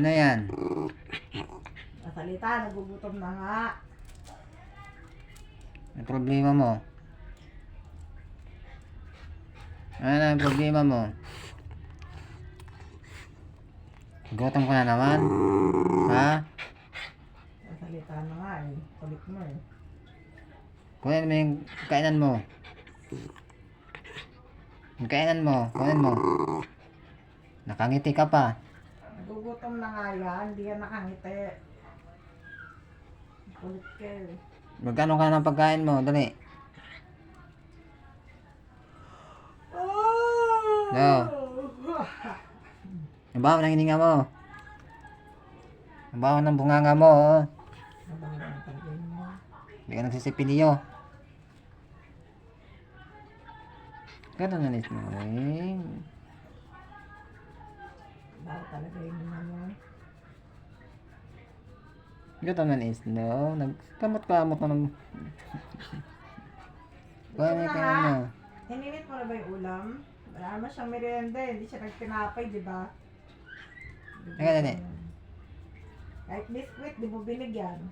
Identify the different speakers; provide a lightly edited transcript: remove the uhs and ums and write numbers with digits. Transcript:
Speaker 1: Ano yan?
Speaker 2: Nasalita, nagugutom na nga.
Speaker 1: Ang problema mo? Ano ang problema mo? Gutom ka na naman? Ha?
Speaker 2: Nasalita na nga eh. Kulit mo eh.
Speaker 1: Kunin mo yung kainan mo. Yung kainan mo, kunin mo. Nakangiti ka pa.
Speaker 2: Nagugutom na nga yan, hindi ka nakangiti. Kulit ka eh.
Speaker 1: Magkano ka ng pagkain mo? Dali. No. Ang baho ng hininga mo. Ang baho ng bunganga mo. Oh.
Speaker 2: Nabawa ang pagkain mo.
Speaker 1: Hindi ka nagsisipiliyo. Gano'n na mo.
Speaker 2: Bawa talaga yun naman mo.
Speaker 1: Gano'n na no. Nagkamot-kamot na ng... Kuha mo yung kain mo.
Speaker 2: Hininit mo na ba yung ulam? Wala naman siyang merienda eh. Hindi siya nagtinapay, di ba?
Speaker 1: Teka, dali.
Speaker 2: Kahit biskwit, di mo binigyan.